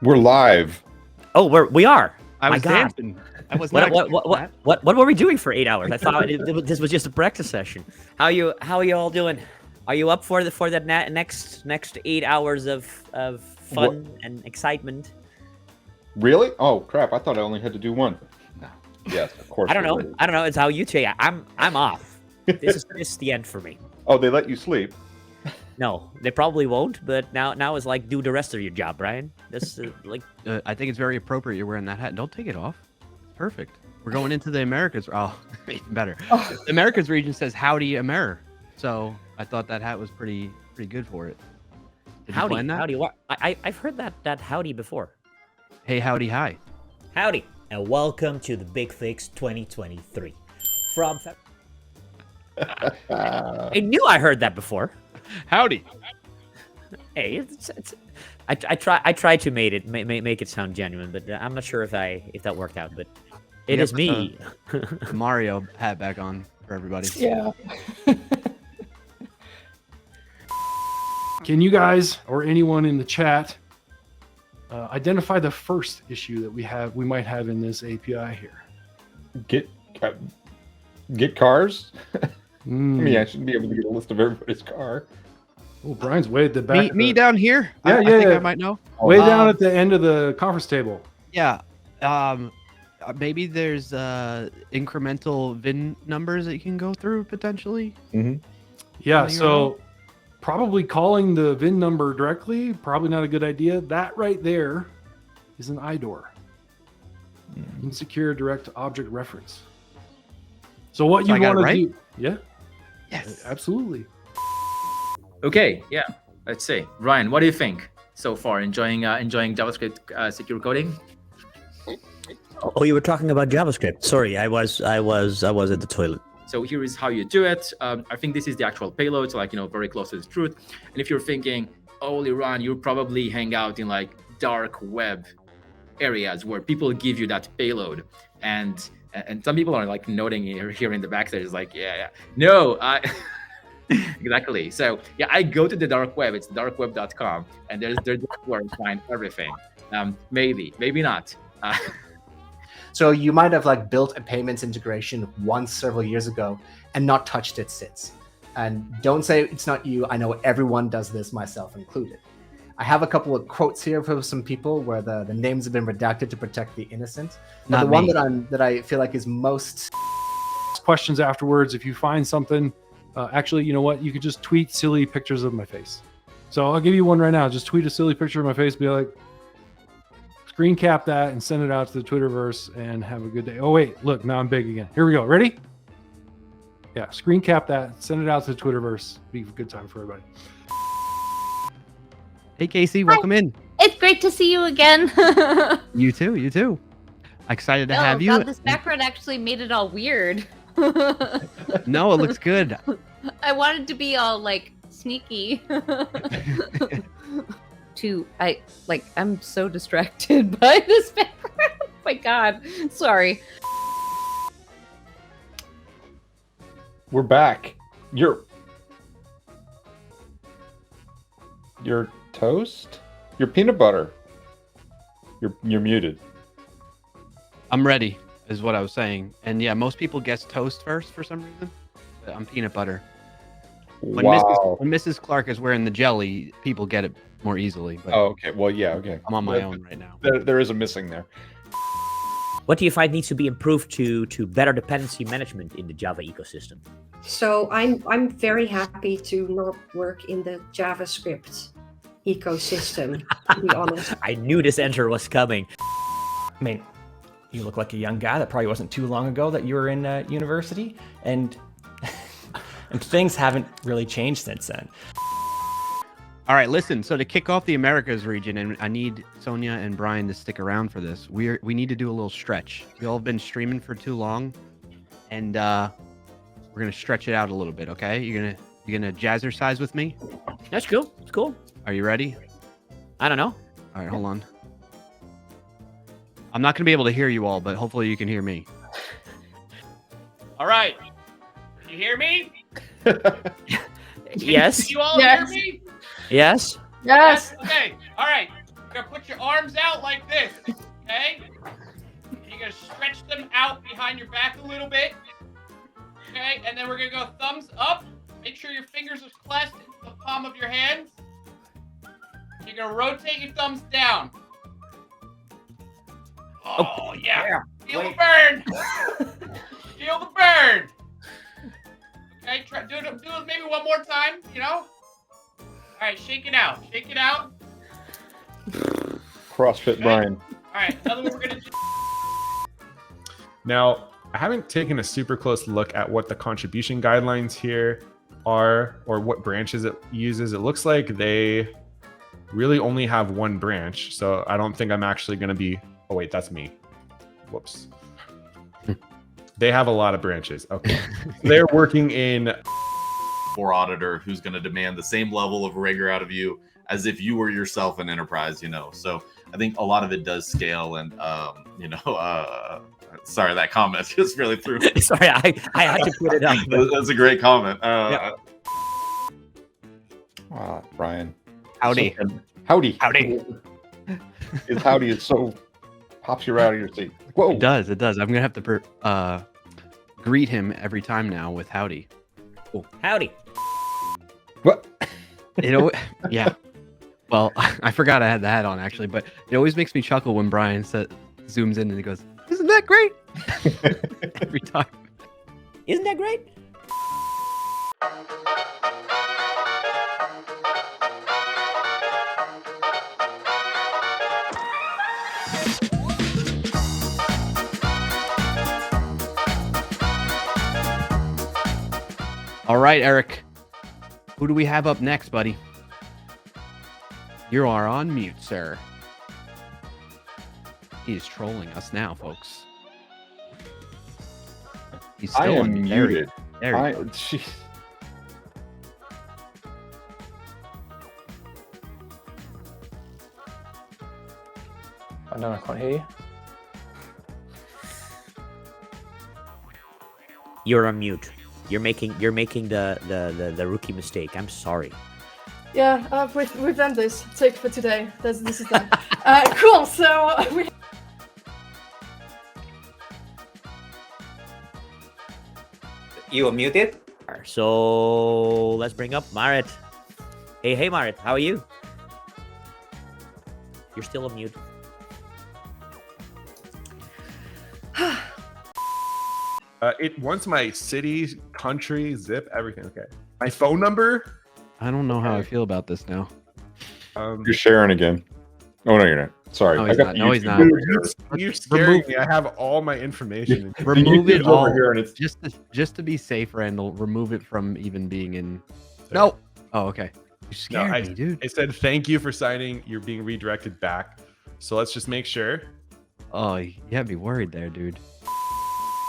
We're live. Oh, we are. I was dancing. I was not what were we doing for 8 hours? I thought this was just a practice session. How you all doing? Are you up for the next 8 hours of fun and excitement? Really? Oh crap! I thought I only had to do one. No. Yes, of course. I don't know. It's how you take it. I'm off. This is the end for me. Oh, they let you sleep. No, they probably won't. But now it's like do the rest of your job, Brian. This is like. I think it's very appropriate you're wearing that hat. Don't take it off. It's perfect. We're going into the Americas. Oh, even better. The Americas region says "Howdy, Amer." So I thought that hat was pretty good for it. Did you plan that? Howdy. What? I've heard that howdy before. Hey, howdy, hi. Howdy, and welcome to the Big Fix 2023. From I knew I heard that before. Howdy. Hey, I tried to make it sound genuine, but I'm not sure if that worked out. But it is me. Mario hat back on for everybody. Yeah. Can you guys or anyone in the chat identify the first issue that we might have in this API here? Get cars. I mean, I should be able to get a list of everybody's car. Oh, Brian's way at the back. Me down here. Yeah, I think I might know. Way down at the end of the conference table. Yeah. Maybe there's incremental VIN numbers that you can go through potentially. Mm-hmm. Yeah. So probably calling the VIN number directly, probably not a good idea. That right there is an IDOR. Insecure direct object reference. So what you want to do? Yeah. Yes. Absolutely. Okay. Yeah. Let's see. Ryan, what do you think so far? Enjoying JavaScript secure coding? Oh, you were talking about JavaScript. Sorry, I was at the toilet. So here is how you do it. I think this is the actual payload, so very close to the truth. And if you're thinking, holy Ron, you probably hang out in like dark web areas where people give you that payload. And some people are like noting here in the back there is like, yeah. No, exactly. So yeah, I go to the dark web. It's darkweb.com, and there's where I find everything. Maybe not. So you might have like built a payments integration once several years ago and not touched it since. And don't say it's not you. I know everyone does this, myself included. I have a couple of quotes here from some people where the names have been redacted to protect the innocent. But the one that I feel like is most questions afterwards. If you find something, actually, you know what? You could just tweet silly pictures of my face. So I'll give you one right now. Just tweet a silly picture of my face. Be like, screen cap that and send it out to the Twitterverse and have a good day. Oh, wait, look, now I'm big again. Here we go. Ready? Yeah, screen cap that, send it out to the Twitterverse. Be a good time for everybody. Hey, Casey, welcome in. It's great to see you again. You too. Excited to have you. God, this background actually made it all weird. No, it looks good. I wanted to be all like sneaky. I'm so distracted by this background. Oh my God. Sorry. We're back. You're toast? You're peanut butter. You're muted. I'm ready, is what I was saying. And yeah, most people guess toast first for some reason. But I'm peanut butter. When Mrs. Clark is wearing the jelly, people get it more easily. But oh, okay. Well, yeah, okay. I'm on my own right now. There is a missing there. What do you find needs to be improved to better dependency management in the Java ecosystem? So I'm very happy to not work in the JavaScript ecosystem, to be honest. I knew this answer was coming. I mean, you look like a young guy. That probably wasn't too long ago that you were in university, and things haven't really changed since then. All right, listen. So to kick off the Americas region, and I need Sonia and Brian to stick around for this. We need to do a little stretch. You all have been streaming for too long, and we're gonna stretch it out a little bit. Okay? You're gonna jazzercise with me. That's cool. It's cool. Are you ready? I don't know. All right, hold on. I'm not gonna be able to hear you all, but hopefully you can hear me. All right. Can you hear me? Yes. Can you all hear me? Yes. Yes. Okay. All right. gonna put your arms out like this, okay? And you're gonna stretch them out behind your back a little bit. Okay, and then we're gonna go thumbs up. Make sure your fingers are clasped into the palm of your hands. You're gonna rotate your thumbs down. Oh, yeah. Feel the burn. Feel the burn. Okay, do it maybe one more time, you know? All right, shake it out. Shake it out. CrossFit Okay. Brian. All right, another one we're gonna do. Now, I haven't taken a super close look at what the contribution guidelines here are or what branches it uses. It looks like they really only have one branch. So I don't think I'm actually going to be... Oh, wait, that's me. Whoops. They have a lot of branches. Okay. They're working in... Or auditor who's going to demand the same level of rigor out of you as if you were yourself an enterprise, you know. So I think a lot of it does scale and, you know, sorry, that comment just really threw me. Sorry, I had to put it up. That's a great comment. Brian. Howdy. Howdy. Howdy. His howdy is so pops you out of your seat. Whoa. It does. It does. I'm gonna have to greet him every time now with howdy. Oh, howdy. What? You know, yeah. Well, I forgot I had the hat on actually, but it always makes me chuckle when Brian zooms in and he goes, "Isn't that great?" Every time. Isn't that great? All right, Eric. Who do we have up next, buddy? You are on mute, sir. He's trolling us now, folks. He's still I am on there he- muted. There you go. Jeez. I don't know, I can't hear you. You're on mute. You're making the rookie mistake. I'm sorry. Yeah, we've done this. Take for today. This is done. Cool. So we. You are muted. So let's bring up Marit. Hey, Marit. How are you? You're still on mute. It wants my city, country, zip, everything. Okay. My phone number. I don't know how I feel about this now. You're sharing again. Oh, no, you're not. Sorry. No, I he's got not. the No, he's YouTube not. over here. You're scaring me. I have all my information. Remove it YouTube's over all. here and it's Just to be safe, Randall. Remove it from even being in. No. Oh, okay. You scared me, dude. It said thank you for signing. You're being redirected back. So let's just make sure. Oh, you had me worried there, dude.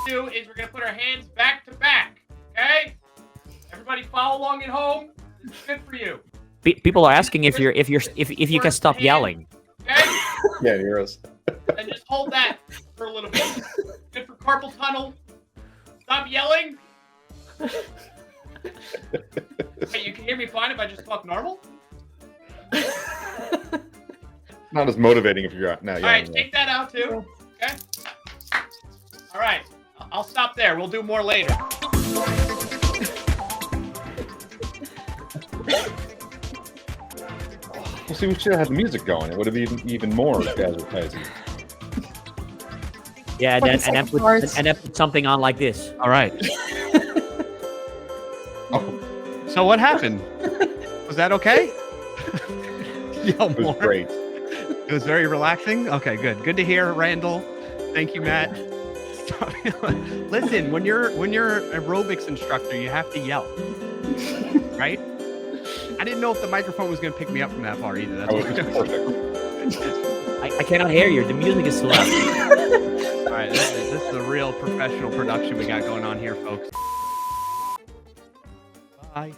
Do is we're gonna put our hands back to back. Okay? Everybody follow along at home. It's good for you. People are asking if you can stop yelling. Okay? Yeah, you're us. And just hold that for a little bit. Good for carpal tunnel. Stop yelling. Hey, you can hear me fine if I just talk normal? Not as motivating if you're not. All right, take that out too. Okay? All right. I'll stop there. We'll do more later. Well, see, we should have had the music going. It would have been even more advertising. Yeah, Fucking and then put something on like this. All right. So what happened? Was that okay? Yell It was more. great. It was very relaxing. Okay, good. Good to hear, Randall. Thank you, Matt. Listen, when you're an aerobics instructor, you have to yell, right? I didn't know if the microphone was going to pick me up from that far either. That's Oh, what it was perfect. I cannot hear you. The music is so loud. All right, this is a real professional production we got going on here, folks. Bye.